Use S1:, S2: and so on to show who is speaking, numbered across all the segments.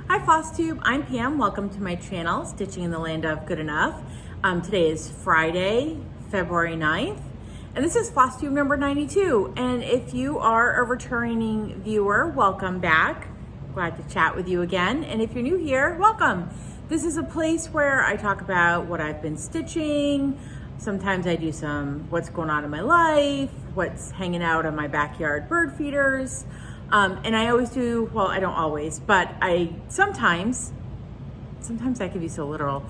S1: Hi Flosstube, I'm Pam. Welcome to my channel, Stitching in the Land of Good Enough. Today is Friday, February 9th, and this is Flosstube number 92. And if you are a returning viewer, welcome back. Glad to chat with you again. And if you're new here, welcome. This is a place where I talk about what I've been stitching. Sometimes I do some what's going on in my life, what's hanging out on my backyard bird feeders. And I always do, well, I don't always, but sometimes that can be so literal.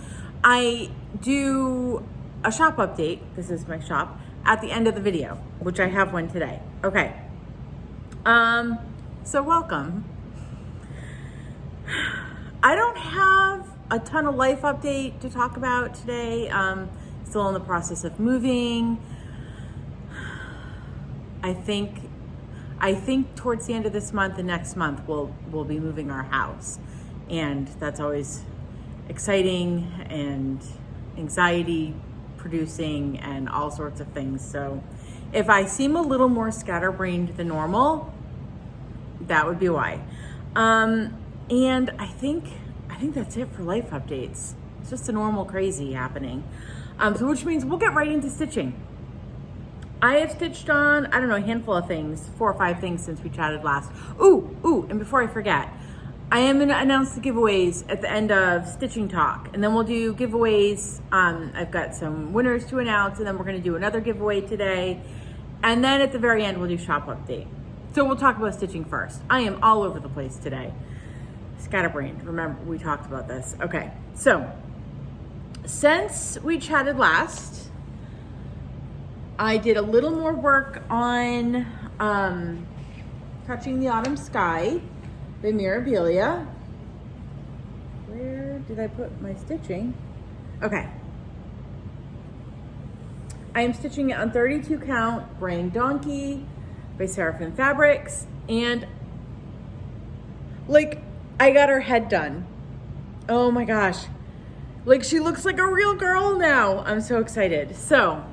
S1: I do a shop update, this is my shop, at the end of the video, which I have one today. Okay. So welcome. I don't have a ton of life update to talk about today. Still in the process of moving. I think towards the end of this month and next month we'll be moving our house, and that's always exciting and anxiety producing and all sorts of things. So if I seem a little more scatterbrained than normal, that would be why. And I think that's it for life updates. It's just a normal crazy happening. So which means we'll get right into stitching. I have stitched on, I don't know, a handful of things, 4 or 5 things since we chatted last. Ooh, and before I forget, I am gonna announce the giveaways at the end of Stitching Talk, and then we'll do giveaways. I've got some winners to announce, and then we're gonna do another giveaway today. And then at the very end, we'll do shop update. So we'll talk about stitching first. I am all over the place today. Scatterbrained, remember, we talked about this. Okay, so since we chatted last, I did a little more work on Touching the Autumn Sky by Mirabilia. Where did I put my stitching? Okay. I am stitching it on 32 count Brain Donkey by Seraphim Fabrics, and like, I got her head done. Oh my gosh. Like, she looks like a real girl now. I'm so excited. So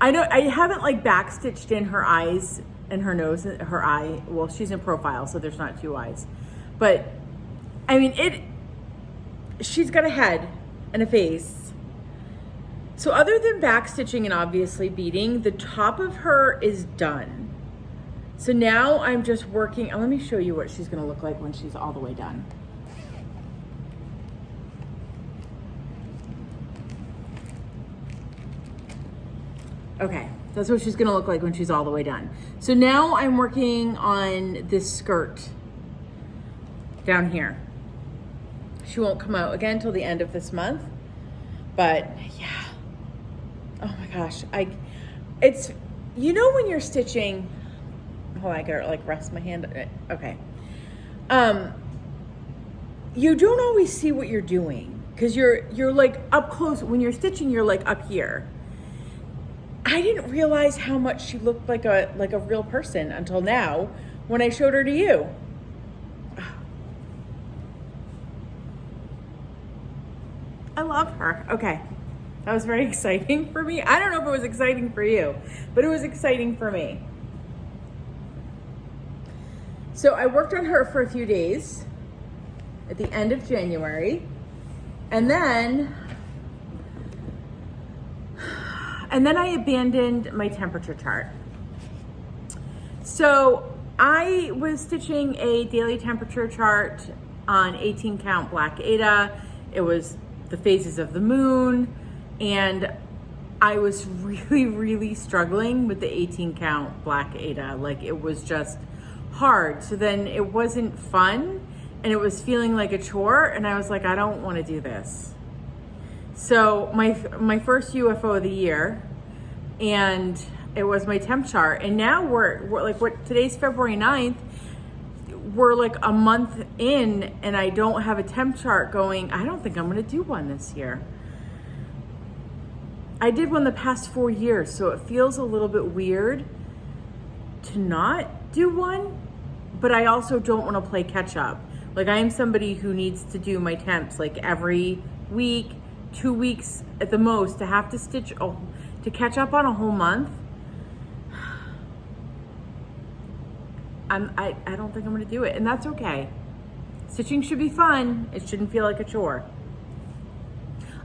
S1: I haven't like back stitched in her eyes and her nose, her eye. Well, she's in profile, so there's not 2 eyes. But I mean, she's got a head and a face. So other than back stitching and obviously beading, the top of her is done. So now I'm just working, let me show you what she's gonna look like when she's all the way done. Okay, that's what she's gonna look like when she's all the way done. So now I'm working on this skirt down here. She won't come out again till the end of this month, but yeah. Oh my gosh, it's, you know when you're stitching, oh, I gotta like rest my hand, okay. You don't always see what you're doing because you're like up close. When you're stitching, you're like up here. I didn't realize how much she looked like a real person until now when I showed her to you. I love her. Okay. That was very exciting for me. I don't know if it was exciting for you, but it was exciting for me. So I worked on her for a few days at the end of January, and then I abandoned my temperature chart. So I was stitching a daily temperature chart on 18 count Black Ada. It was the phases of the moon, and I was really, really struggling with the 18 count Black Ada. Like, it was just hard. So then it wasn't fun, and it was feeling like a chore, and I was like, I don't want to do this. So my first UFO of the year, and it was my temp chart, and now we're like, today's February 9th, we're like a month in, and I don't have a temp chart going. I don't think I'm going to do one this year. I did one the past 4 years, so it feels a little bit weird to not do one, but I also don't want to play catch up. Like, I am somebody who needs to do my temps like every week, 2 weeks at the most, to have to stitch, to catch up on a whole month. I don't think I'm gonna do it, and that's okay. Stitching should be fun. It shouldn't feel like a chore.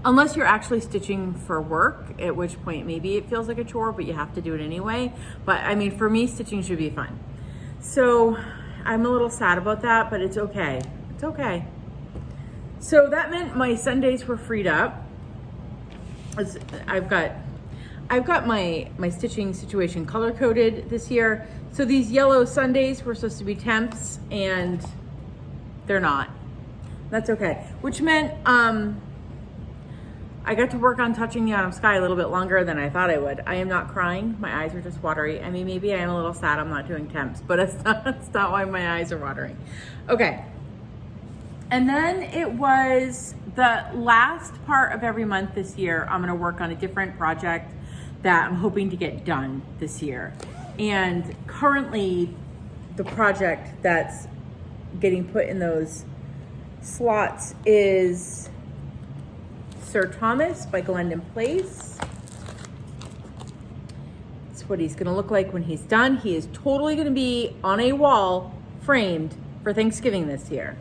S1: Unless you're actually stitching for work, at which point maybe it feels like a chore, but you have to do it anyway. But I mean, for me, stitching should be fun. So I'm a little sad about that, but it's okay. It's okay. So that meant my Sundays were freed up. I've got my stitching situation color coded this year. So these yellow Sundays were supposed to be temps, and they're not. That's okay. Which meant I got to work on touching the autumn sky a little bit longer than I thought I would. I am not crying. My eyes are just watery. I mean, maybe I am a little sad I'm not doing temps, but it's not why my eyes are watering. Okay. And then it was the last part of every month this year. I'm going to work on a different project that I'm hoping to get done this year. And currently the project that's getting put in those slots is Sir Thomas by Glendon Place. That's what he's gonna look like when he's done. He is totally gonna be on a wall framed for Thanksgiving this year.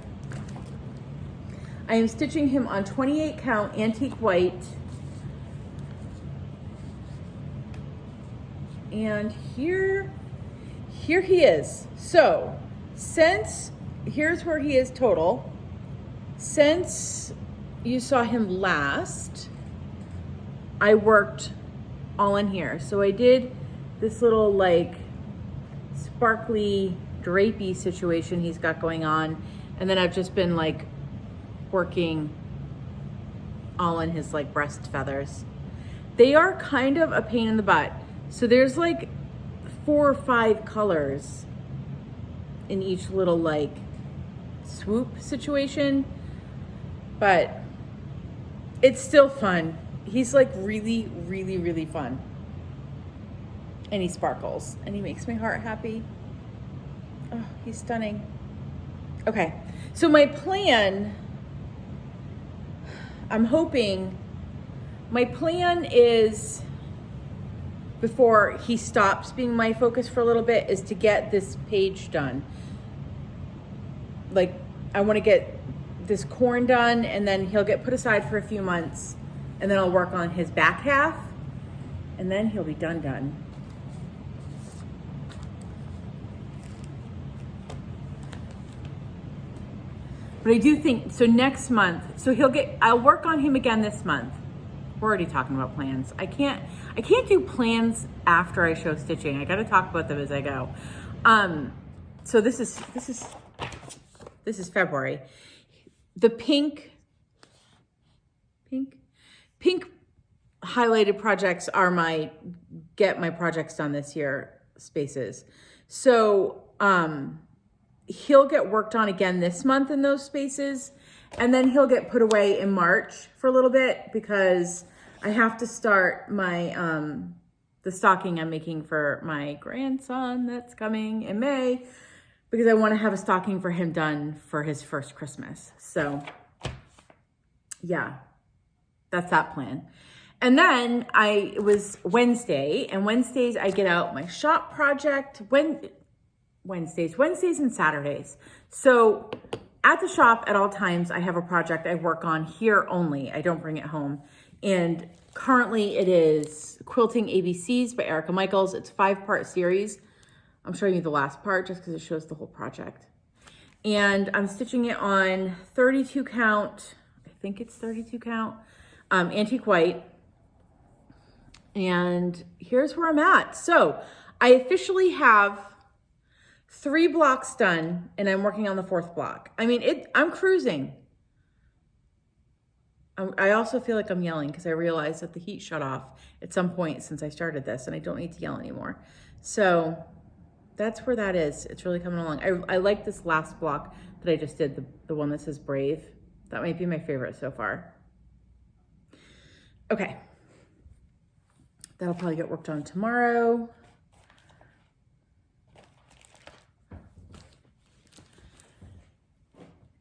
S1: I am stitching him on 28 count antique white. And here he is. So here's where he is total. Since you saw him last, I worked all in here. So I did this little like sparkly drapey situation he's got going on. And then I've just been like working all in his like breast feathers. They are kind of a pain in the butt. So there's like 4 or 5 colors in each little like swoop situation, but it's still fun. He's like really, really, really fun. And he sparkles and he makes my heart happy. Oh, he's stunning. Okay, so my plan, my plan is, before he stops being my focus for a little bit, is to get this page done. Like, I want to get this corn done, and then he'll get put aside for a few months, and then I'll work on his back half, and then he'll be done. But I do think, so next month, so I'll work on him again this month. We're already talking about plans. I can't do plans after I show stitching. I got to talk about them as I go. So this is February. The pink highlighted projects are my get my projects done this year spaces. So he'll get worked on again this month in those spaces, and then he'll get put away in March for a little bit because I have to start my the stocking I'm making for my grandson that's coming in May, because I want to have a stocking for him done for his first Christmas. So yeah, that's that plan. And then it was Wednesday, and Wednesdays I get out my shop project. Wednesdays and Saturdays. So at the shop at all times, I have a project I work on here only. I don't bring it home. And currently it is Quilting ABCs by Erica Michaels. It's a 5-part series. I'm showing you the last part just because it shows the whole project. And I'm stitching it on 32 count, I think it's 32 count, antique white. And here's where I'm at. So I officially have 3 blocks done, and I'm working on the 4th block. I mean, I'm cruising. I also feel like I'm yelling because I realized that the heat shut off at some point since I started this, and I don't need to yell anymore. So that's where that is. It's really coming along. I like this last block that I just did, the one that says Brave. That might be my favorite so far. Okay. That'll probably get worked on tomorrow.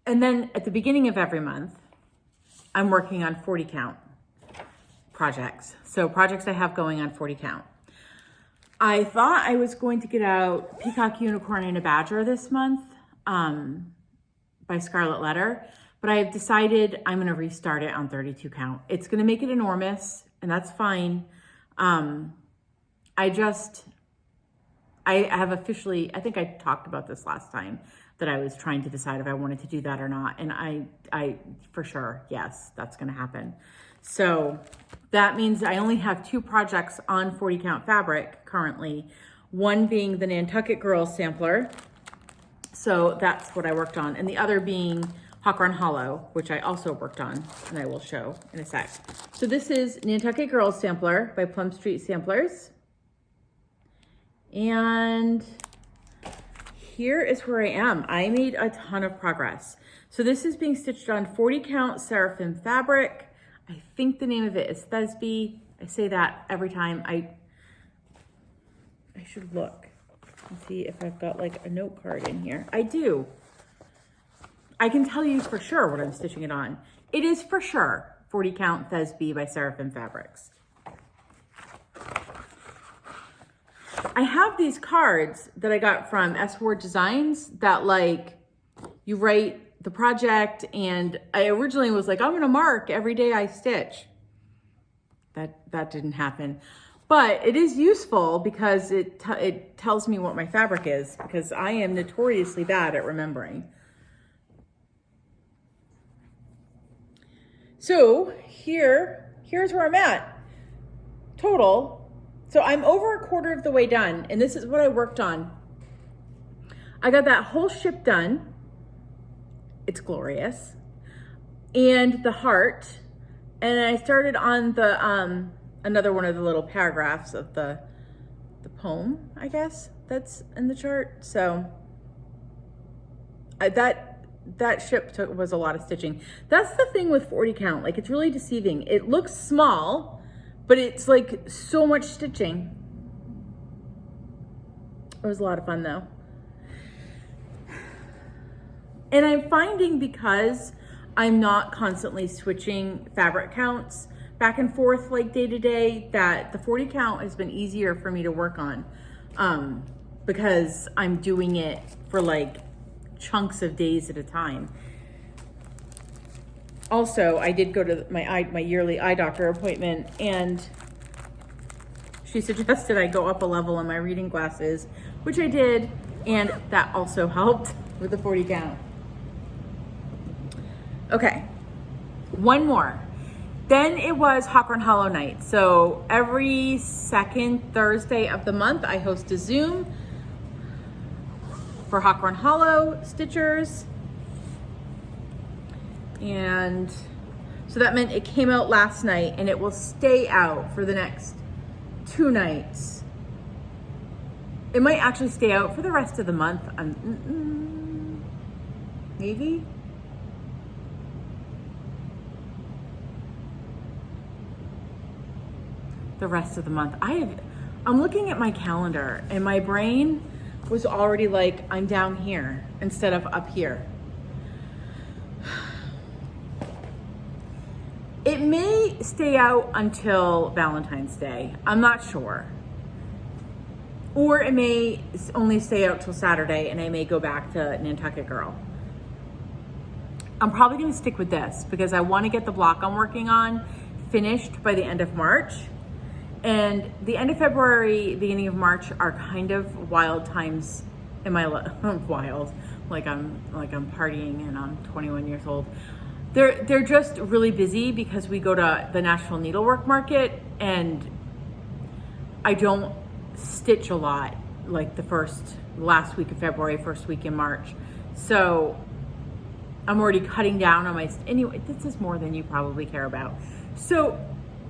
S1: And then at the beginning of every month, I'm working on 40 count projects. So projects I have going on 40 count. I thought I was going to get out Peacock Unicorn and a Badger this month, by Scarlet Letter, but I've decided I'm gonna restart it on 32 count. It's gonna make it enormous, and that's fine. I have officially, I think I talked about this last time, that I was trying to decide if I wanted to do that or not. And I for sure, yes, that's gonna happen. So that means I only have 2 projects on 40 count fabric currently, one being the Nantucket Girls sampler. So that's what I worked on. And the other being Hawthorne Hollow, which I also worked on, and I will show in a sec. So this is Nantucket Girls Sampler by Plum Street Samplers. And here is where I am. I made a ton of progress. So this is being stitched on 40 count Seraphim fabric. I think the name of it is Thesby. I say that every time. I should look and see if I've got like a note card in here. I do. I can tell you for sure what I'm stitching it on. It is for sure 40 count Thesby by Seraphim Fabrics. I have these cards that I got from S. Ward Designs that like you write the project, and I originally was like, I'm gonna mark every day I stitch. That didn't happen. But it is useful because it tells me what my fabric is, because I am notoriously bad at remembering. So here's where I'm at total. So I'm over a quarter of the way done, and this is what I worked on. I got that whole ship done. It's glorious. And the heart. And I started on the another one of the little paragraphs of the poem, I guess, that's in the chart. So that ship was a lot of stitching. That's the thing with 40 count, like it's really deceiving. It looks small, but it's like so much stitching. It was a lot of fun though. And I'm finding, because I'm not constantly switching fabric counts back and forth like day to day, that the 40 count has been easier for me to work on, because I'm doing it for like chunks of days at a time. Also, I did go to my yearly eye doctor appointment, and she suggested I go up a level on my reading glasses, which I did, and that also helped with the 40 count. Okay, one more. Then it was Hawthorne Hollow night. So every second Thursday of the month, I host a Zoom for Hawthorne Hollow stitchers. And so that meant it came out last night, and it will stay out for the next 2 nights. It might actually stay out for the rest of the month. Maybe. The rest of the month. I'm looking at my calendar, and my brain was already like, I'm down here instead of up here. It may stay out until Valentine's Day. I'm not sure. Or it may only stay out till Saturday, and I may go back to Nantucket Girl. I'm probably gonna stick with this because I wanna get the block I'm working on finished by the end of March. And the end of February, beginning of March are kind of wild times in my life. Wild, like I'm partying and I'm 21 years old. They're just really busy because we go to the National Needlework Market, and I don't stitch a lot like the last week of February, first week in March. So I'm already cutting down on my, anyway, this is more than you probably care about. So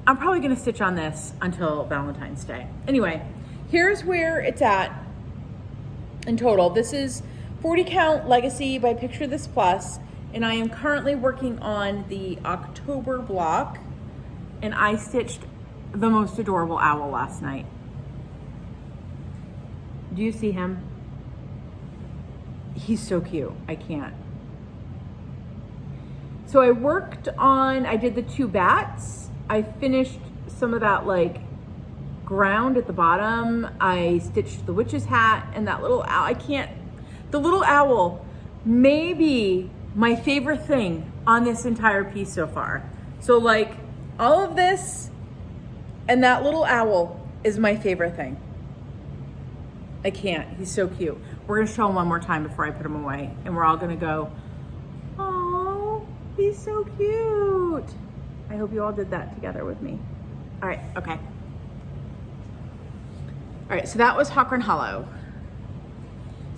S1: I'm probably gonna stitch on this until Valentine's Day. Anyway, here's where it's at in total. This is 40 count Legacy by Picture This Plus, and I am currently working on the October block, and I stitched the most adorable owl last night. Do you see him? He's so cute, I can't. So I did the 2 bats. I finished some of that like ground at the bottom. I stitched the witch's hat and that little owl. The little owl, maybe my favorite thing on this entire piece so far. So like all of this and that little owl is my favorite thing. I can't, he's so cute. We're gonna show him one more time before I put him away, and we're all gonna go, oh, he's so cute. I hope you all did that together with me. All right, okay. All right, so that was Hawkhorn Hollow.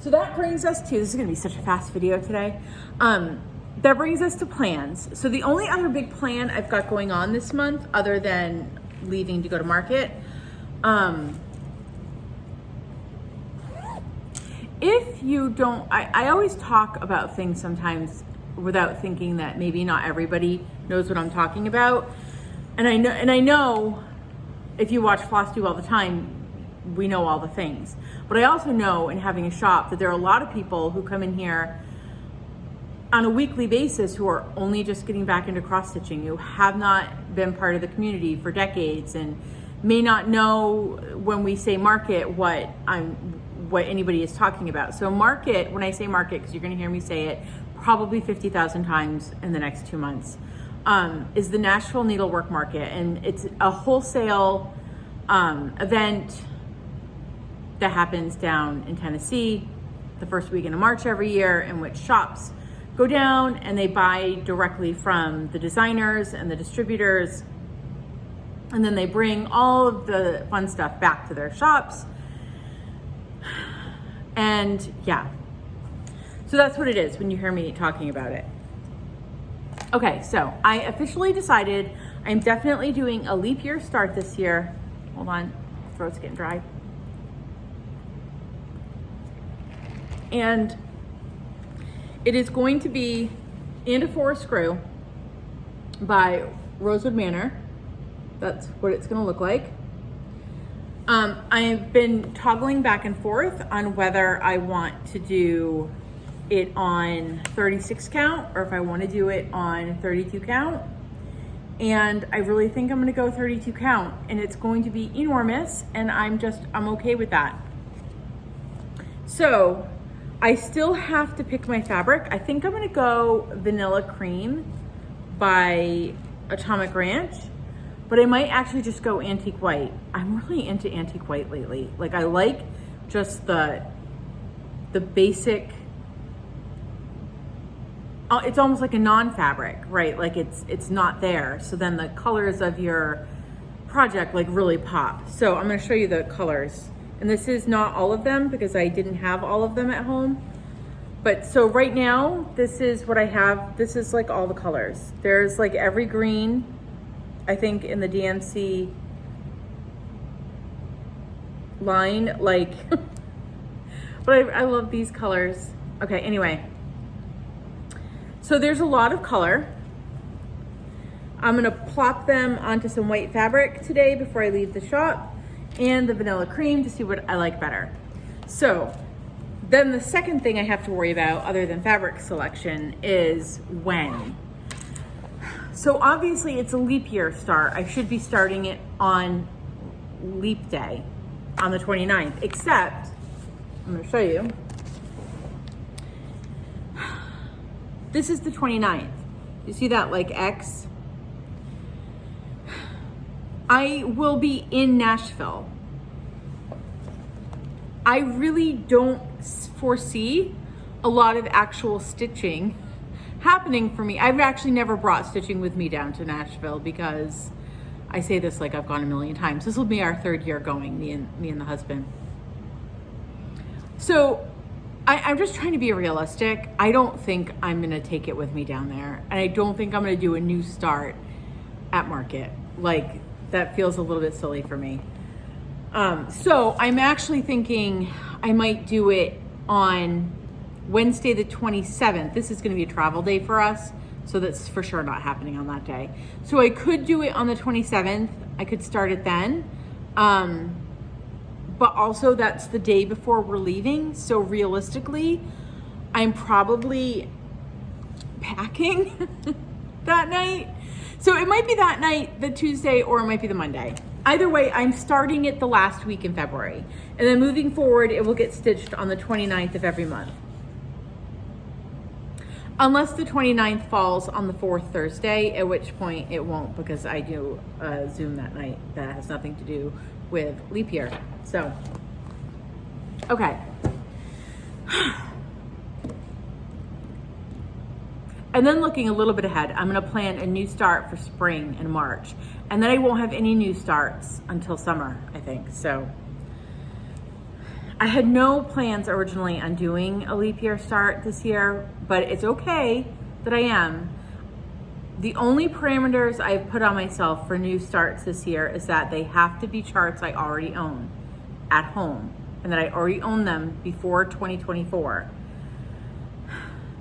S1: So that brings us to, this is gonna be such a fast video today. That brings us to plans. So the only other big plan I've got going on this month, other than leaving to go to market, if you don't, I always talk about things sometimes without thinking that maybe not everybody knows what I'm talking about. And I know if you watch Flosstube all the time, we know all the things. But I also know in having a shop that there are a lot of people who come in here on a weekly basis who are only just getting back into cross stitching, who have not been part of the community for decades and may not know when we say market what anybody is talking about. So market, when I say market, because you're gonna hear me say it probably 50,000 times in the next 2 months, is the Nashville Needlework Market. And it's a wholesale event that happens down in Tennessee the first weekend of March every year, in which shops go down and they buy directly from the designers and the distributors, and then they bring all of the fun stuff back to their shops. And yeah, so that's what it is when you hear me talking about it. Okay, so I officially decided I'm definitely doing a leap year start this year. Hold on, throat's getting dry. And it is going to be And a Forest Screw by Rosewood Manor. That's what it's gonna look like. I've been toggling back and forth on whether I want to do it on 36 count or if I want to do it on 32 count. And I really think I'm gonna go 32 count, and it's going to be enormous, and I'm okay with that. So I still have to pick my fabric. I think I'm gonna go Vanilla Cream by Atomic Ranch, but I might actually just go Antique White. I'm really into Antique White lately. Like, I like just the basic, it's almost like a non-fabric, right? Like it's not there. So then the colors of your project like really pop. So I'm gonna show you the colors. And this is not all of them because I didn't have all of them at home. But so right now, this is what I have. This is like all the colors. There's like every green, I think, in the DMC line, like, but I love these colors. Okay, anyway. So there's a lot of color. I'm gonna plop them onto some white fabric today before I leave the shop, and the Vanilla Cream to see what I like better. So then the second thing I have to worry about, other than fabric selection, is when. So obviously it's a leap year start. I should be starting it on leap day on the 29th, except I'm gonna show you. This is the 29th. You see that like X? I will be in Nashville. I really don't foresee a lot of actual stitching happening for me. I've actually never brought stitching with me down to Nashville because I say this like I've gone a million times. This will be our third year going, me and the husband. So I'm just trying to be realistic. I don't think I'm gonna take it with me down there. And I don't think I'm gonna do a new start at market. Like, that feels a little bit silly for me. So I'm actually thinking I might do it on Wednesday the 27th. This is gonna be a travel day for us, so that's for sure not happening on that day. So I could do it on the 27th. I could start it then. But also that's the day before we're leaving. So realistically, I'm probably packing that night. So it might be that night, the Tuesday, or it might be the Monday. Either way, I'm starting it the last week in February. And then moving forward, it will get stitched on the 29th of every month. Unless the 29th falls on the 4th Thursday, at which point it won't, because I do a Zoom that night that has nothing to do with leap year. So, okay. And then looking a little bit ahead, I'm gonna plan a new start for spring in March. And then I won't have any new starts until summer, I think. So I had no plans originally on doing a leap year start this year, but it's okay that I am. The only parameters I've put on myself for new starts this year is that they have to be charts I already own at home, and that I already own them before 2024.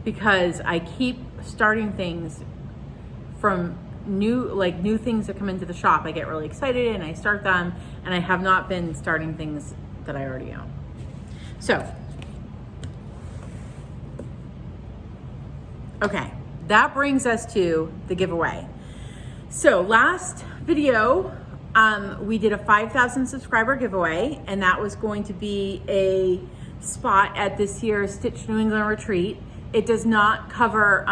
S1: Because I keep starting things from new things that come into the shop. I get really excited and I start them, and I have not been starting things that I already own. So, okay, that brings us to the giveaway. So last video, we did a 5,000 subscriber giveaway, and that was going to be a spot at this year's Stitch New England retreat. It does not cover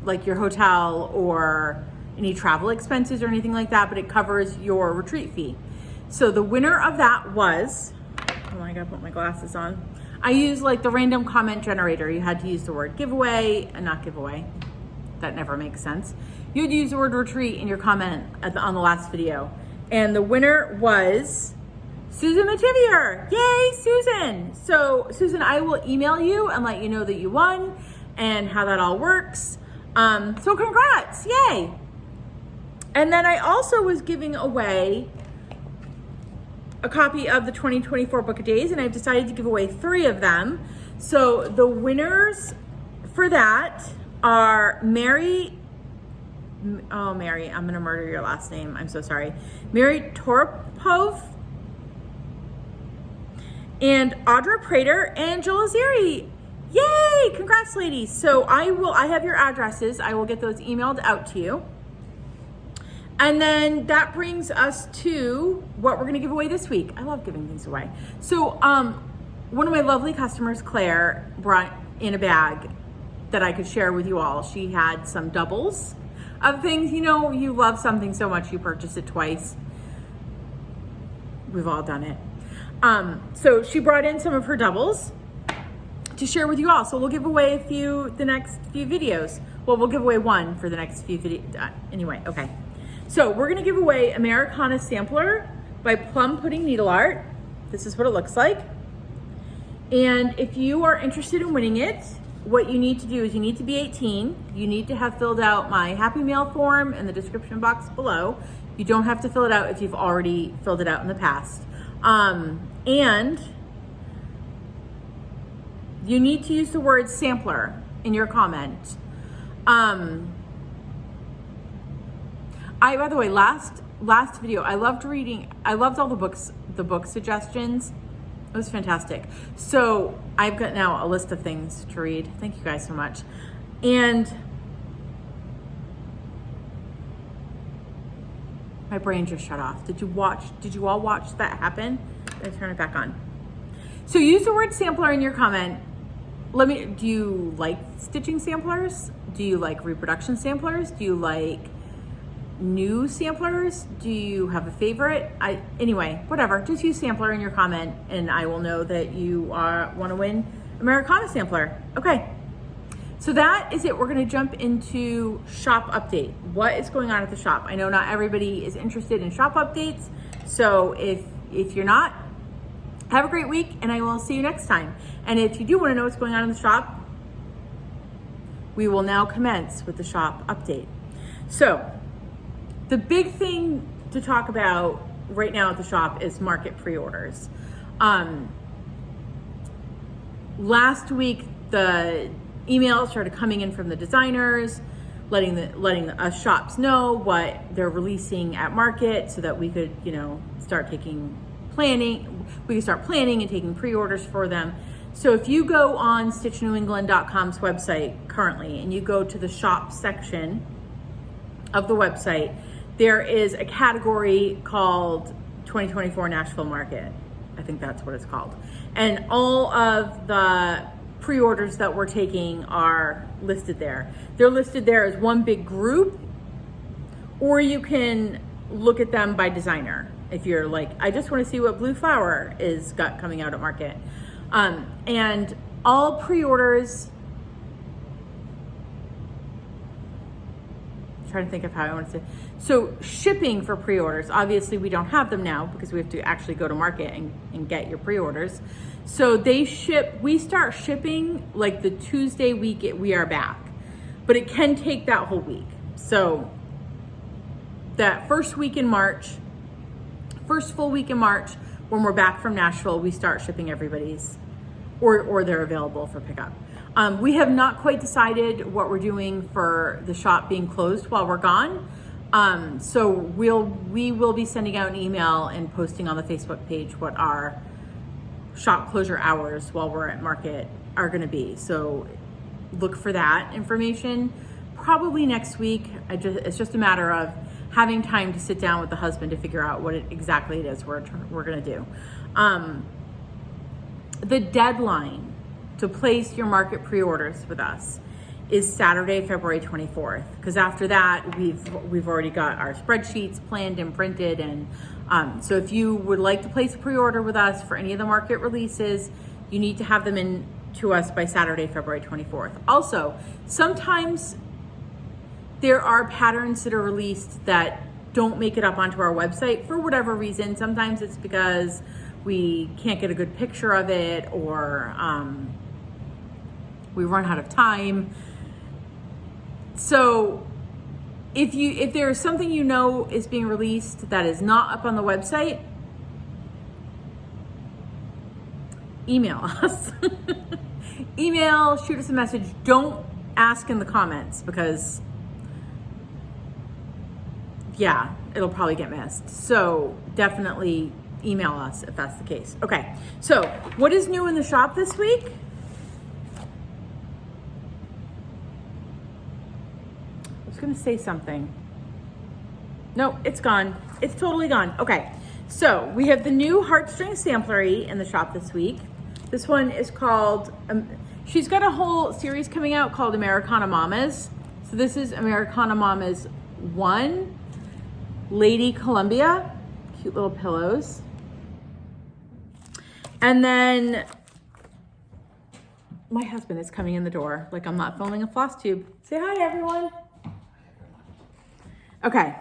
S1: like your hotel or any travel expenses or anything like that, but it covers your retreat fee. So the winner of that was, oh, I gotta put my glasses on. I used like the random comment generator. You had to use the word giveaway and not giveaway. That never makes sense. You'd use the word retreat in your comment on the last video. And the winner was Susan Mativier. Yay, Susan. So Susan, I will email you and let you know that you won and how that all works. So congrats, yay. And then I also was giving away a copy of the 2024 Book of Days, and I've decided to give away 3 of them. So the winners for that are Mary, I'm gonna murder your last name, I'm so sorry. Mary Torpov, and Audra Prater and Joel Azeri. Yay, congrats ladies. So I have your addresses. I will get those emailed out to you. And then that brings us to what we're gonna give away this week. I love giving things away. So one of my lovely customers, Claire, brought in a bag that I could share with you all. She had some doubles of things. You know, you love something so much you purchase it twice. We've all done it. So she brought in some of her doubles to share with you all. So we'll give away a few the next few videos. Well, we'll give away one for the next few videos. Anyway, okay. So we're gonna give away Americana Sampler by Plum Pudding Needle Art. This is what it looks like. And if you are interested in winning it, what you need to do is you need to be 18. You need to have filled out my Happy Mail form in the description box below. You don't have to fill it out if you've already filled it out in the past. And you need to use the word sampler in your comment. By the way, last video, I loved all the book suggestions. It was fantastic. So I've got now a list of things to read. Thank you guys so much. And my brain just shut off. Did you all watch that happen? Let me turn it back on. So use the word sampler in your comment. Do you like stitching samplers? Do you like reproduction samplers? Do you like new samplers? Do you have a favorite? Anyway, whatever, just use sampler in your comment and I will know that you want to win Americana Sampler. Okay, so that is it. We're going to jump into shop update. What is going on at the shop? I know not everybody is interested in shop updates, so if you're not, have a great week and I will see you next time. And if you do want to know what's going on in the shop, we will now commence with the shop update. So the big thing to talk about right now at the shop is market pre-orders. Last week, the emails started coming in from the designers, letting us shops know what they're releasing at market so that we could, start planning. We could start planning and taking pre-orders for them. So if you go on StitchNewEngland.com's website currently and you go to the shop section of the website, there is a category called 2024 Nashville Market. I think that's what it's called. And all of the pre-orders that we're taking are listed there. They're listed there as one big group, or you can look at them by designer. If you're like, I just want to see what Blue Flower is got coming out at market. And all pre-orders, I'm trying to think of how I want to say. So shipping for pre-orders, obviously we don't have them now because we have to actually go to market and get your pre-orders. So we start shipping like the Tuesday we are back, but it can take that whole week. So that first full week in March, when we're back from Nashville, we start shipping everybody's, or they're available for pickup. We have not quite decided what we're doing for the shop being closed while we're gone. So we will be sending out an email and posting on the Facebook page what our shop closure hours while we're at market are going to be. So look for that information probably next week. It's just a matter of having time to sit down with the husband to figure out what exactly it is we're going to do. The deadline to place your market pre-orders with us is Saturday, February 24th. Because after that, we've already got our spreadsheets planned and printed. And so if you would like to place a pre-order with us for any of the market releases, you need to have them in to us by Saturday, February 24th. Also, sometimes there are patterns that are released that don't make it up onto our website for whatever reason. Sometimes it's because we can't get a good picture of it, or we run out of time. So if there's something you know is being released that is not up on the website, email us. Shoot us a message. Don't ask in the comments because yeah, it'll probably get missed. So definitely email us if that's the case. Okay, so what is new in the shop this week? I was gonna say something. No, it's gone. It's totally gone. Okay, so we have the new heartstring samplery in the shop this week. This one is called, she's got a whole series coming out called Americana Mamas. So this is Americana Mamas 1. Lady Columbia, cute little pillows. And then my husband is coming in the door like I'm not filming a Flosstube. Say hi, everyone. Okay,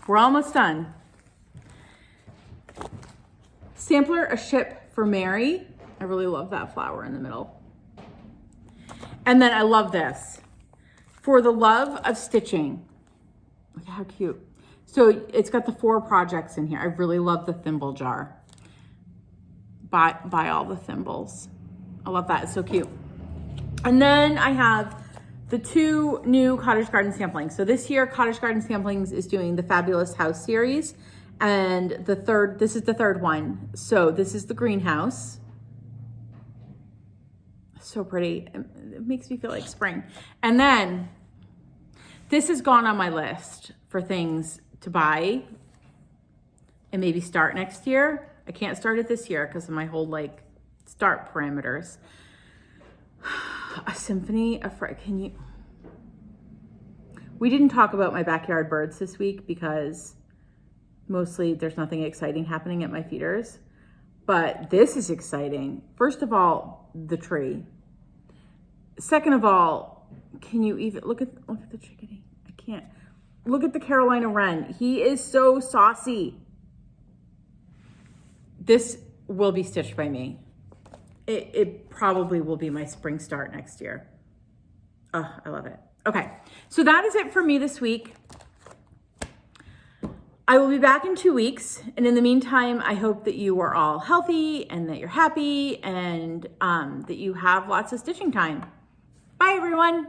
S1: we're almost done. Sampler, A Ship for Mary. I really love that flower in the middle. And then I love this. For the Love of Stitching. Look how cute. So it's got the 4 projects in here. I really love the thimble jar. Buy all the thimbles. I love that, it's so cute. And then I have the 2 new Cottage Garden samplings. So this year, Cottage Garden Samplings is doing the Fabulous House series. And this is the 3rd one. So this is the greenhouse. So pretty, it makes me feel like spring. And then this has gone on my list for things to buy and maybe start next year. I can't start it this year because of my whole start parameters. A symphony of we didn't talk about my backyard birds this week because mostly there's nothing exciting happening at my feeders, but this is exciting. First of all, the tree. Second of all, can you even look at the chickadee? I can't. Look at the Carolina wren. He is so saucy. This will be stitched by me. It probably will be my spring start next year. Oh, I love it. Okay, so that is it for me this week. I will be back in 2 weeks. And in the meantime, I hope that you are all healthy and that you're happy and that you have lots of stitching time. Bye, everyone.